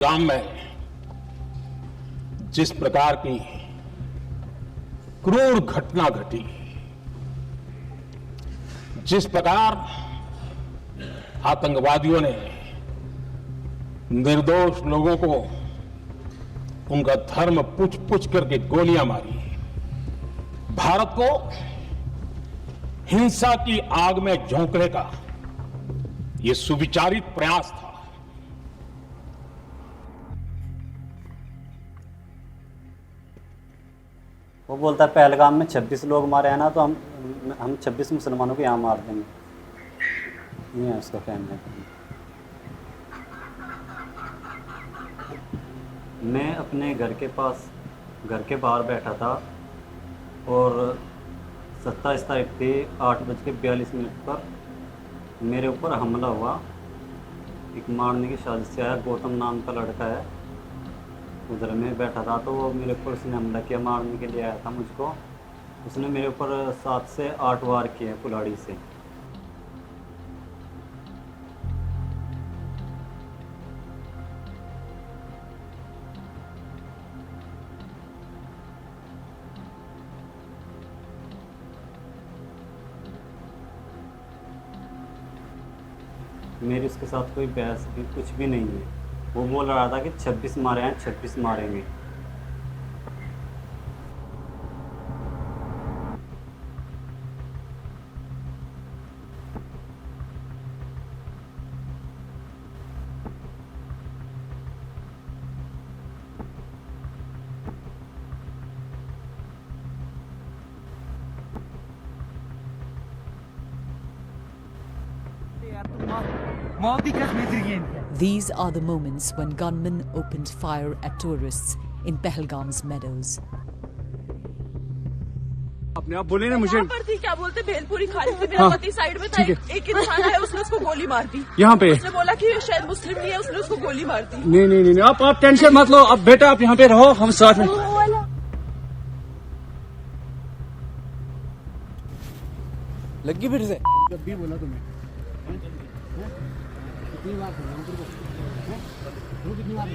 गांव में जिस प्रकार की क्रूर घटना घटी, जिस प्रकार आतंकवादियों ने निर्दोष लोगों को उनका धर्म पूछ पूछ करके गोलियां मारी, भारत को हिंसा की आग में झोंकने का यह सुविचारित प्रयास था। वो बोलता है पहलगाम में 26 लोग मारे हैं ना, तो हम 26 मुसलमानों को यहाँ मार देंगे। ये है उसका कहना है। मैं अपने घर के बाहर बैठा था और 27 तारीख थी 8:42 पर मेरे ऊपर हमला हुआ। एक मारने की साजिश से आया, गौतम नाम का लड़का है, उधर मैं बैठा था तो वो मेरे ऊपर उसने हमला किया, मारने के लिए आया था मुझको। उसने मेरे ऊपर 7 से 8 वार किए कुल्हाड़ी से। मेरी उसके साथ कोई बहस भी कुछ भी नहीं है। वो बोल रहा था कि 26 मारे हैं, 26 मारेंगे। These are the moments when gunmen opened fire at tourists in Pahalgam's meadows. अपने आप बोले ना मुझे। यहाँ पर थी, क्या बोलते, भेलपुरी खा रही थी, मेरा पति साइड में था, एक इंसान है उसने उसको गोली मार दी। यहाँ पे उसने बोला कि शायद मुस्लिम नहीं है, उसने उसको गोली मार दी। नहीं, आप टेंशन मत लो। अब बेटा आप यहाँ पे रहो, हम साथ में। लगी फिर से जब भी बोला तुम्हें कितनी बार कितनी बार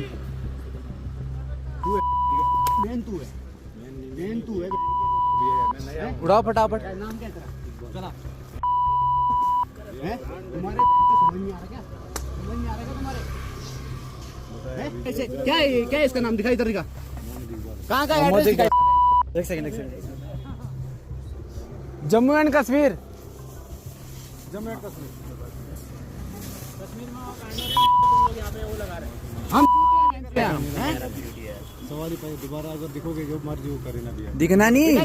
तू है उड़ाओ फटाफट। नाम क्या तेरा? चला है तुम्हारे समझ नहीं आ रहा क्या? समझ नहीं आ रहा क्या तुम्हारे? ऐसे क्या है इसका नाम दिखाई इधर का? कहाँ का एड्रेस दिखाई? एक सेकंड जम्मू एंड कश्मीर। हम सवारी पर दोबारा अगर दिखोगे जो मर्जी वो करे ना भी दिखना नहीं।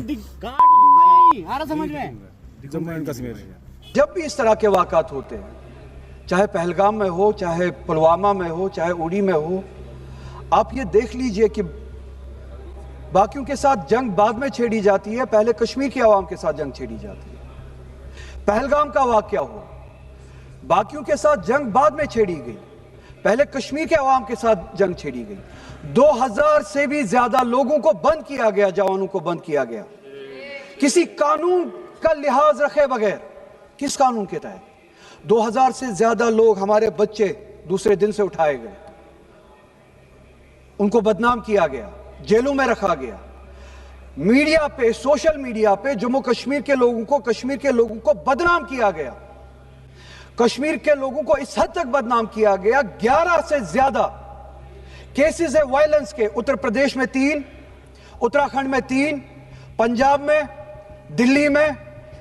आ रहा समझ में? जम्मू एंड कश्मीर। जब भी इस तरह के वाक़ात होते हैं, चाहे पहलगाम में हो, चाहे पुलवामा में हो, चाहे उड़ी में हो, आप ये देख लीजिए कि बाकियों के साथ जंग बाद में छेड़ी जाती है, पहले कश्मीर की आवाम के साथ जंग छेड़ी जाती है। पहलगाम का वाक़या हुआ, बाकियों के साथ जंग बाद में छेड़ी गई, पहले कश्मीर के आवाम के साथ जंग छेड़ी गई। 2000 से भी ज्यादा लोगों को बंद किया गया, जवानों को बंद किया गया, किसी कानून का लिहाज रखे बगैर। किस कानून के तहत? 2000 से ज्यादा लोग, हमारे बच्चे दूसरे दिन से उठाए गए, उनको बदनाम किया गया, जेलों में रखा गया। मीडिया पे, सोशल मीडिया पे जम्मू कश्मीर के लोगों को बदनाम किया गया। कश्मीर के लोगों को इस हद तक बदनाम किया गया, 11 से ज्यादा केसेस है वायलेंस के। उत्तर प्रदेश में 3, उत्तराखंड में 3, पंजाब में, दिल्ली में,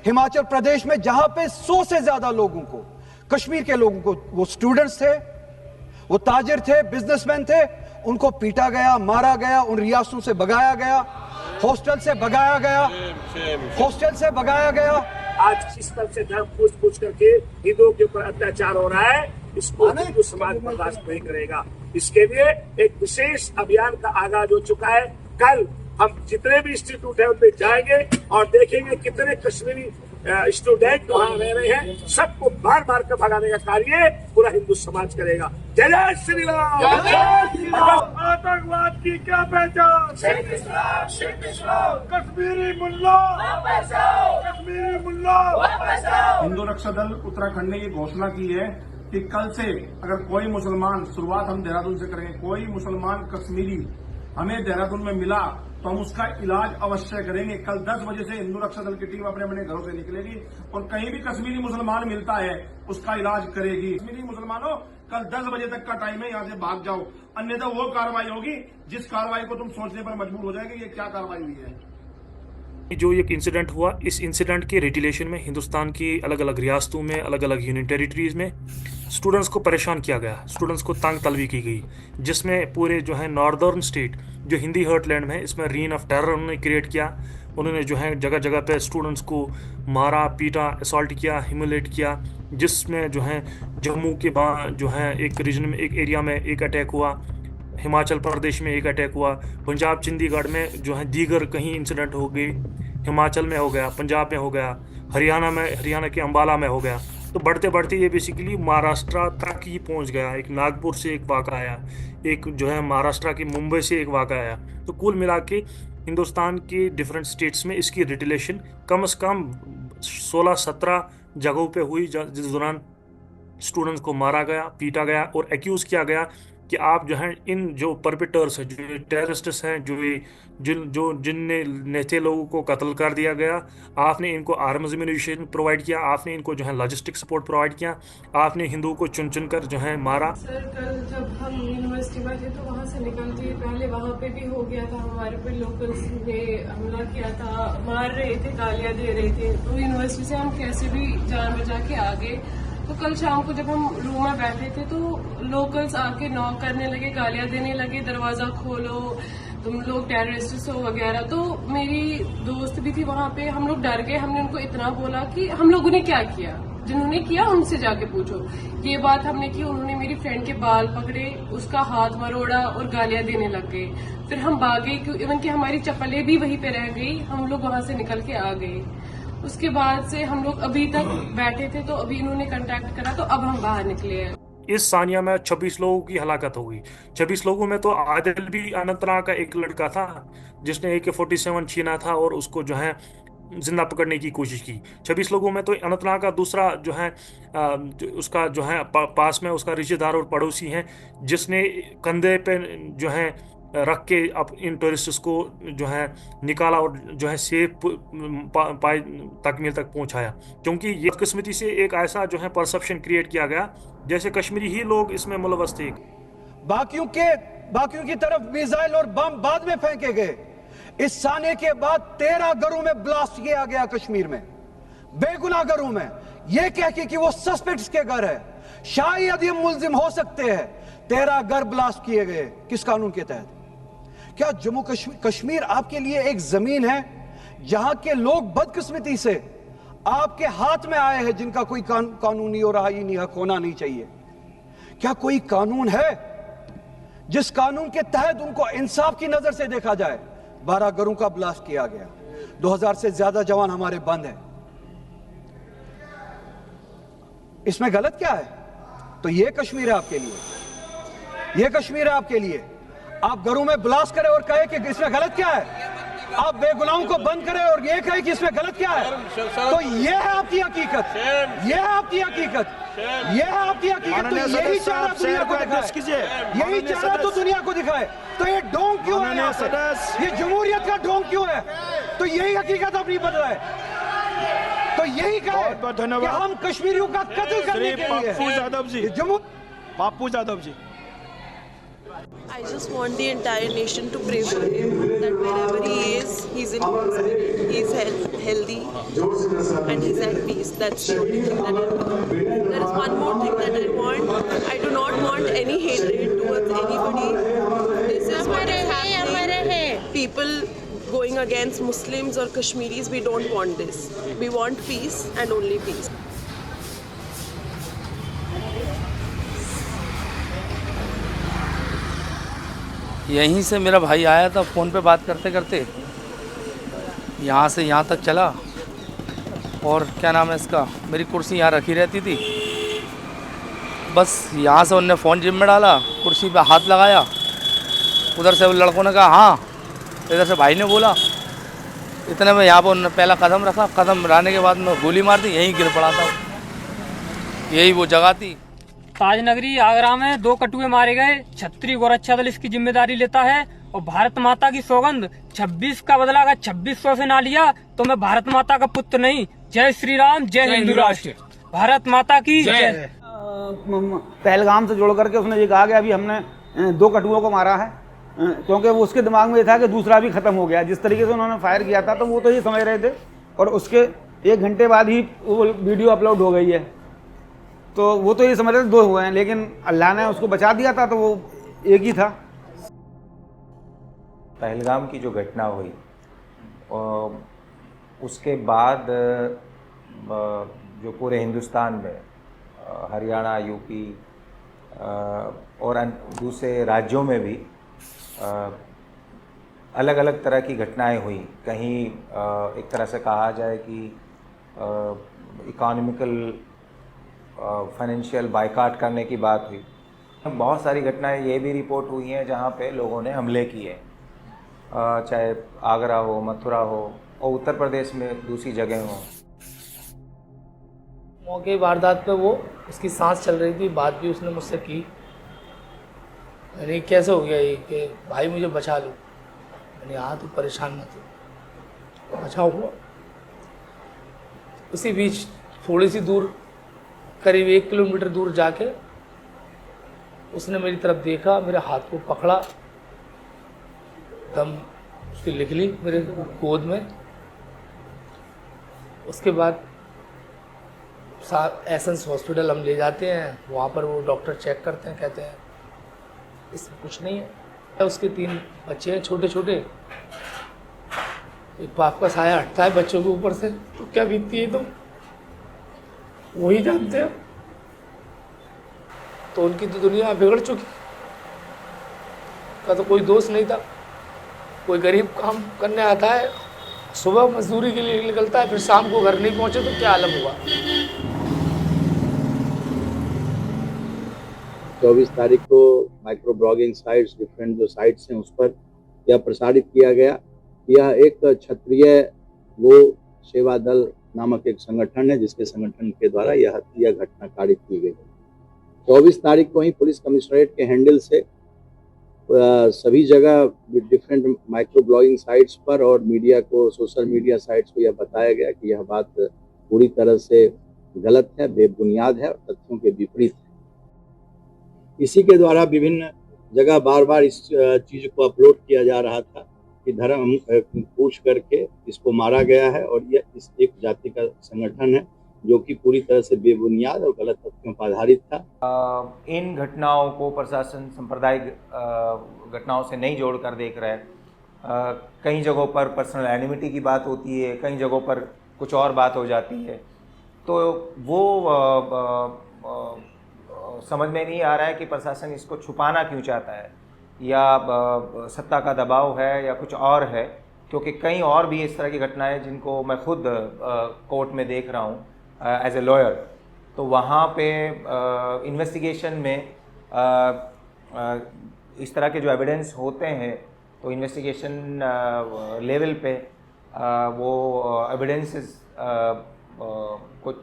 हिमाचल प्रदेश में, जहां पे 100 से ज्यादा लोगों को, कश्मीर के लोगों को, वो स्टूडेंट्स थे, वो ताजिर थे, बिजनेसमैन थे, उनको पीटा गया, मारा गया, उन रियासतों से भगाया गया, हॉस्टल से भगाया गया। आज इस तरह से धर्म पूछ करके हिंदुओं के ऊपर अत्याचार हो रहा है, इसको हिंदू समाज बर्दाश्त नहीं करेगा। इसके लिए एक विशेष अभियान का आगाज हो चुका है। कल हम जितने भी इंस्टीट्यूट है उनमें जाएंगे और देखेंगे कितने कश्मीरी स्टूडेंट वहाँ रह रहे हैं, सबको मार कर भगाने का कार्य पूरा हिंदू समाज करेगा। जय जय श्री राम। आतंकवाद की क्या पहचान? कश्मीरी मुल्ला। हिंदू रक्षा दल उत्तराखंड ने ये घोषणा की है कि कल से अगर कोई मुसलमान, शुरुआत हम देहरादून से करेंगे, कोई मुसलमान कश्मीरी हमें देहरादून में मिला तो हम उसका इलाज अवश्य करेंगे। कल 10 बजे से हिंदू रक्षा दल की टीम अपने अपने घरों से निकलेगी और कहीं भी कश्मीरी मुसलमान मिलता है उसका इलाज करेगी। कश्मीरी मुसलमानों, कल 10 बजे तक का टाइम है, यहाँ से भाग जाओ, अन्यथा वो कार्रवाई होगी जिस कार्रवाई को तुम सोचने पर मजबूर हो जाएंगे। ये क्या कार्रवाई हुई है? जो एक इंसिडेंट हुआ, इस इंसिडेंट के रिटिलेशन में हिंदुस्तान की अलग अलग रियासतों में, अलग अलग यूनियन टेरिटरीज में स्टूडेंट्स को परेशान किया गया, स्टूडेंट्स को तंग तलवी की गई, जिसमें पूरे जो है नॉर्दर्न स्टेट जो हिंदी हर्टलैंड में है, इसमें रीन ऑफ टेरर उन्होंने क्रिएट किया। उन्होंने जो है जगह जगह पे स्टूडेंट्स को मारा, पीटा, असॉल्ट किया, ह्यूमिलेट किया, जिसमें जो है जम्मू के जो है एक रीजन में, एक एरिया में एक अटैक हुआ, हिमाचल प्रदेश में एक अटैक हुआ, पंजाब चंडीगढ़ में जो है दीगर कहीं इंसिडेंट हो गए, हिमाचल में हो गया, पंजाब में हो गया, हरियाणा में, हरियाणा के अंबाला में हो गया। तो बढ़ते बढ़ते ये बेसिकली महाराष्ट्र तक ही पहुंच गया। एक नागपुर से एक वाक़ा आया, एक जो है महाराष्ट्र की मुंबई से एक वाक़ा आया। तो कुल मिला के हिंदुस्तान के डिफरेंट स्टेट्स में इसकी रिटिलेशन कम से कम 16-17 जगहों पे हुई, जिस दौरान स्टूडेंट्स को मारा गया, पीटा गया और एक्यूज़ किया गया कि आप जो हैं इन जो परपिटर्स हैं, जो टेररिस्ट्स हैं, जिनने नेते लोगों को कत्ल कर दिया गया, आपने इनको आर्म्स एम्यूनिशन प्रोवाइड किया, आपने इनको जो है लॉजिस्टिक सपोर्ट प्रोवाइड किया, आपने हिंदुओं को चुन चुन कर जो है मारा। सर कल जब हम यूनिवर्सिटी में थे तो वहाँ से निकलते पहले वहाँ पे भी हो गया था, हमारे पे लोकल्स ने हमला किया था, मार रहे थे, गालियाँ दे रहे थे। तो यूनिवर्सिटी से हम कैसे भी जान बचा के आ गए। तो कल शाम को जब हम रूम में बैठे थे तो लोकल्स आके नॉक करने लगे, गालियां देने लगे, दरवाजा खोलो, तुम लोग टेररिस्ट हो वगैरह। तो मेरी दोस्त भी थी वहाँ पे, हम लोग डर गए। हमने उनको इतना बोला कि हम लोगों ने क्या किया, जिन्होंने किया उनसे जाके पूछो। ये बात हमने की, उन्होंने मेरी फ्रेंड के बाल पकड़े, उसका हाथ मरोड़ा और गालियां देने लग गए। फिर हम भागे, इवन कि हमारी चप्पलें भी वहीं पे रह गई, हम लोग वहां से निकल के आ गए। उसके बाद से हम लोग अभी तक बैठे थे, तो अभी इन्होंने कांटेक्ट करा तो अब हम बाहर निकले हैं। इस सानिया में 26 लोगों की हलाकत हो गई। 26 लोगों में तो आदिल भी अनंतनाग का एक लड़का था जिसने AK-47 छीना था और उसको जो है जिंदा पकड़ने की कोशिश की। 26 लोगों में तो अनंतनाग का दूसरा जो है उसका जो है पास में उसका रिश्तेदार और पड़ोसी हैं, जिसने कंधे पे जो है रख के अब इन टूरिस्ट्स को जो है निकाला और जो है सेफ तकमील तक पहुंचाया। क्योंकि ये किस्मती से एक ऐसा जो है परसेप्शन क्रिएट किया गया जैसे कश्मीरी ही लोग इसमें मुलव्वस थे। बाकियों की तरफ मिसाइल और बम बाद में फेंके गए। इस साने के बाद 13 घरों में ब्लास्ट किया गया कश्मीर में, बेगुनाह घरों में, यह कह के कि वो सस्पेक्ट्स के घर है, शायद ये मुलजिम हो सकते हैं। 13 घर ब्लास्ट किए गए किस कानून के तहत? क्या जम्मू कश्मीर आपके लिए एक जमीन है जहां के लोग बदकिस्मती से आपके हाथ में आए हैं, जिनका कोई कानूनी और आईनी हक होना नहीं चाहिए? क्या कोई कानून है जिस कानून के तहत उनको इंसाफ की नजर से देखा जाए? 12 घरों का ब्लास्ट किया गया, 2000 से ज्यादा जवान हमारे बंद हैं। इसमें गलत क्या है? तो यह कश्मीर है आपके लिए, यह कश्मीर है आपके लिए। आप घरों में ब्लास्ट करें और कहे कि इसमें गलत क्या है? आप बेगुनाहों को बंद करें और ये कहे कि इसमें गलत क्या है? तो ये है आपकी हकीकत, ये है आपकी हकीकत, ये है आपकी हकीकत। तो यही चाह रहा दुनिया को दिखाए, यही चाह रहा तो दुनिया को दिखाए। तो ये ढोंग क्यों है यहाँ से? ये जमहूरियत का ढोंग क्यों है? तो यही हकीकत अपनी बदला है। तो यही कहे कि हम कश्मीरियों का कत्ल करने के लिए। बापू Yadav ji, I just want the entire nation to pray for him, that wherever he is, he's in peace, he's healthy, and he's at peace. That's the only thing that I want. There is one more thing that I want. I do not want any hatred towards anybody. This is what is happening. People going against Muslims or Kashmiris, we don't want this. We want peace and only peace. यहीं से मेरा भाई आया था, phone पे बात करते करते यहाँ से यहाँ तक चला, और क्या नाम है इसका, मेरी कुर्सी यहाँ रखी रहती थी, बस यहाँ से उनने फ़ोन जेब में डाला, कुर्सी पे हाथ लगाया, उधर से लड़कों ने कहा हाँ, इधर से भाई ने बोला, इतने में यहाँ पर उन्होंने पहला कदम रखा, कदम रहने के बाद में गोली मार दी, यहीं गिर पड़ा था। यही वो जगह थी ताजनगरी आगरा में 2 कटुए मारे गए। छत्री गोरक्षा दल इसकी जिम्मेदारी लेता है और भारत माता की सौगंध 26 का बदला अगर 2600 से ना लिया तो मैं भारत माता का पुत्र नहीं। जय श्री राम, जय हिंदू राष्ट्र, भारत माता की जय। पहलगाम से जोड़ करके उसने ये कहा कि अभी हमने 2 कटुओं को मारा है, क्योंकि वो उसके दिमाग में ये था कि दूसरा भी खत्म हो गया। जिस तरीके से उन्होंने फायर किया था तो वो तो ये समझ रहे थे, और उसके 1 घंटे बाद ही वो वीडियो अपलोड हो गई है, तो वो तो ये समझ रहे थे 2 हुए हैं, लेकिन अल्लाह ने उसको बचा दिया था तो वो एक ही था। पहलगाम की जो घटना हुई उसके बाद जो पूरे हिंदुस्तान में हरियाणा, यूपी और दूसरे राज्यों में भी अलग अलग तरह की घटनाएं हुई। कहीं एक तरह से कहा जाए कि इकोनॉमिकल फाइनेंशियल बायकॉट करने की बात हुई। बहुत सारी घटनाएं ये भी रिपोर्ट हुई हैं जहाँ पे लोगों ने हमले किए, चाहे आगरा हो, मथुरा हो और उत्तर प्रदेश में दूसरी जगह हो। मौके वारदात पे वो उसकी सांस चल रही थी, बात भी उसने मुझसे की, अरे कैसे हो गया ये कि भाई मुझे बचा लो। मैंने यहाँ तो परेशान मत हो, बचा हुआ। उसी बीच थोड़ी सी दूर, करीब 1 किलोमीटर दूर जाके उसने मेरी तरफ देखा, मेरे हाथ को पकड़ा, दम उसकी लिख ली मेरे गोद में। उसके बाद एसेंस हॉस्पिटल हम ले जाते हैं, वहाँ पर वो डॉक्टर चेक करते हैं, कहते हैं इसमें कुछ नहीं है। उसके 3 बच्चे हैं छोटे छोटे, एक बाप का साया हटता है बच्चों के ऊपर से तो क्या बीतती है तो वही जानते हैं। तो उनकी तो दुनिया बिगड़ चुकी, का तो कोई दोष नहीं था। कोई गरीब काम करने आता है, सुबह मजदूरी के लिए निकलता है, फिर शाम को घर नहीं पहुंचे तो क्या आलम हुआ। 24 तारीख को माइक्रो ब्लॉगिंग साइट्स, डिफरेंट जो साइट्स हैं उस पर यह प्रसारित किया गया। यह एक क्षत्रिय वो सेवा दल नामक एक संगठन है जिसके संगठन के द्वारा यह घटना कारित की गई। 24 तारीख को ही पुलिस कमिश्नरेट के हैंडल से सभी जगह डिफरेंट माइक्रो ब्लॉगिंग साइट्स पर और मीडिया को, सोशल मीडिया साइट्स को यह बताया गया कि यह बात पूरी तरह से गलत है, बेबुनियाद है और तथ्यों के विपरीत है। इसी के द्वारा विभिन्न जगह बार बार इस चीज़ को अपलोड किया जा रहा था कि धर्म पूछ करके इसको मारा गया है और यह इस एक जाति का संगठन है जो कि पूरी तरह से बेबुनियाद और गलत तथ्यों पर आधारित था। इन घटनाओं को प्रशासन सांप्रदायिक घटनाओं से नहीं जोड़कर देख रहा है। कई जगहों पर पर्सनल एनिमिटी की बात होती है, कई जगहों पर कुछ और बात हो जाती है, तो वो समझ में नहीं आ रहा है कि प्रशासन इसको छुपाना क्यों चाहता है, या सत्ता का दबाव है या कुछ और है। क्योंकि कई और भी इस तरह की घटनाएं जिनको मैं खुद कोर्ट में देख रहा हूँ एज ए लॉयर, तो वहाँ पे इन्वेस्टिगेशन में इस तरह के जो एविडेंस होते हैं तो इन्वेस्टिगेशन लेवल पे वो एविडेंसेस कुछ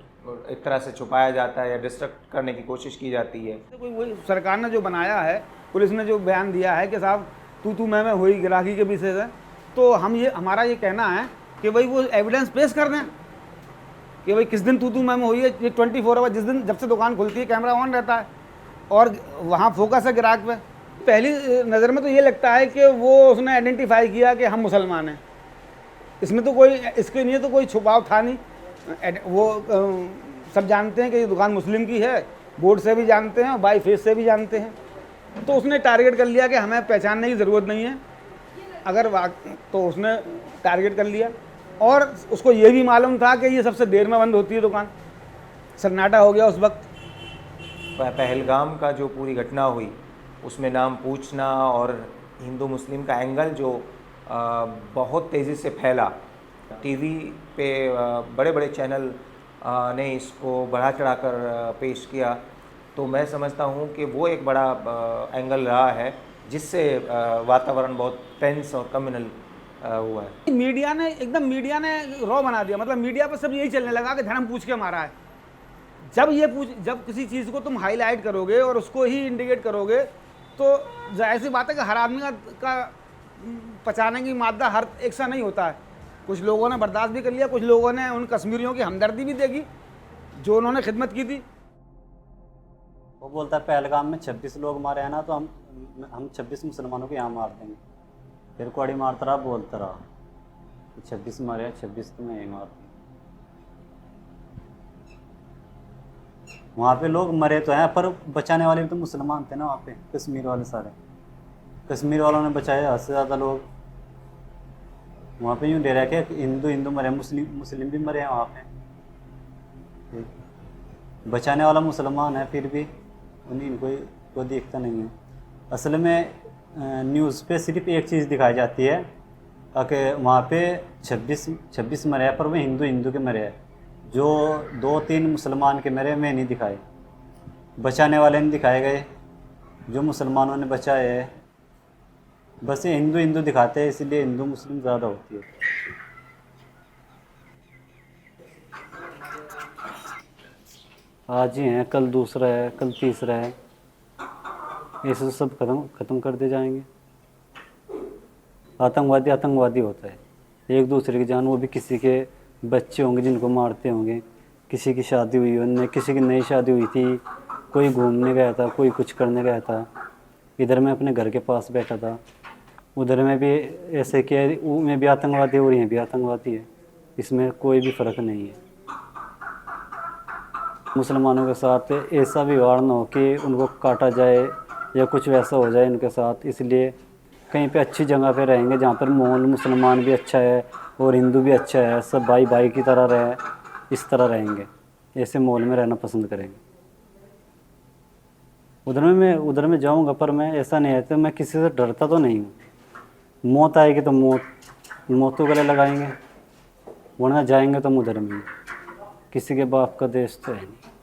एक तरह से छुपाया जाता है या डिस्ट्रक्ट करने की कोशिश की जाती है। सरकार ने जो बनाया है, पुलिस ने जो बयान दिया है कि साहब तू मैं हुई गिराकी के विषय से, तो हमारा ये कहना है कि भाई वो एविडेंस पेश कर दें कि भाई किस दिन तू मैं हुई है। ये 24 आवर, जिस दिन जब से दुकान खुलती है कैमरा ऑन रहता है और वहाँ फोकस है ग्राहक पे। पहली नज़र में तो ये लगता है कि वो उसने आइडेंटिफाई किया कि हम मुसलमान हैं, इसमें तो कोई, इसके लिए तो कोई छुपाव था नहीं। वो सब जानते हैं कि ये दुकान मुस्लिम की है, बोर्ड से भी जानते हैं और बाई फेस से भी जानते हैं। तो उसने टारगेट कर लिया कि हमें पहचानने की ज़रूरत नहीं है, अगर तो उसने टारगेट कर लिया। और उसको ये भी मालूम था कि ये सबसे देर में बंद होती है दुकान, सन्नाटा हो गया उस वक्त। पहलगाम का जो पूरी घटना हुई उसमें नाम पूछना और हिंदू मुस्लिम का एंगल जो बहुत तेज़ी से फैला, टीवी पे बड़े बड़े चैनल ने इसको बढ़ा चढ़ाकर पेश किया, तो मैं समझता हूँ कि वो एक बड़ा एंगल रहा है जिससे वातावरण बहुत टेंस और कम्युनल हुआ है। मीडिया ने रॉ बना दिया, मतलब मीडिया पर सब यही चलने लगा कि धर्म पूछ के मारा है। जब किसी चीज़ को तुम हाईलाइट करोगे और उसको ही इंडिकेट करोगे तो जाहिर सी बात है कि हर आदमी का पचाने की मादा हर एक सा नहीं होता है। कुछ लोगों ने बर्दाश्त भी कर लिया, कुछ लोगों ने उन कश्मीरियों की हमदर्दी भी देखी जो उन्होंने खिदमत की थी। वो बोलता है पहलगाम में 26 लोग मारे हैं ना, तो हम 26 मुसलमानों को यहाँ मार देंगे। फिर कोड़ी मारता रहा, बोलता रहा 26 मारे हैं, 26 तो मैं यही मार दूँ। वहाँ पे लोग मरे तो हैं, पर बचाने वाले भी तो मुसलमान थे ना वहाँ पे, कश्मीर वाले सारे। कश्मीर वालों ने बचाया हद से ज़्यादा लोग। वहाँ पे यूँ डर है कि हिंदू मरे, मुस्लिम भी मरे हैं वहाँ पे। बचाने वाला मुसलमान है, फिर भी उन्हीं को देखता नहीं है। असल में न्यूज़ पे सिर्फ एक चीज़ दिखाई जाती है कि वहाँ पे 26 मरे हैं, पर वो हिंदू के मरे हैं। जो 2-3 मुसलमान के मरे में नहीं दिखाए, बचाने वाले नहीं दिखाए गए, जो मुसलमानों ने बचाए है। बस ये हिंदू दिखाते हैं, इसलिए हिंदू मुस्लिम ज़्यादा होती है। आज ही हैं, कल दूसरा है, कल तीसरा है, ऐसे सब ख़त्म कर दे जाएंगे। आतंकवादी होता है, एक दूसरे की जान, वो भी किसी के बच्चे होंगे जिनको मारते होंगे, किसी की शादी हुई उनने, किसी की नई शादी हुई थी, कोई घूमने गया था, कोई कुछ करने गया था। इधर मैं अपने घर के पास बैठा था, उधर में भी ऐसे किया, वो में भी आतंकवादी और यहाँ भी आतंकवादी है, इसमें कोई भी फ़र्क नहीं है। मुसलमानों के साथ ऐसा व्यवहार ना हो कि उनको काटा जाए या कुछ वैसा हो जाए उनके साथ, इसलिए कहीं पे अच्छी जगह पे रहेंगे जहाँ पर माहौल मुसलमान भी अच्छा है और हिंदू भी अच्छा है, सब भाई की तरह रहे, इस तरह रहेंगे, ऐसे माहौल में रहना पसंद करेंगे। उधर में जाऊँगा, पर मैं ऐसा नहीं है तो मैं किसी से डरता तो नहीं हूँ। मौत आएगी तो मौत को गले लगाएंगे, वरना जाएंगे तो हम उधर में। किसी के बाप का देश तो है नहीं।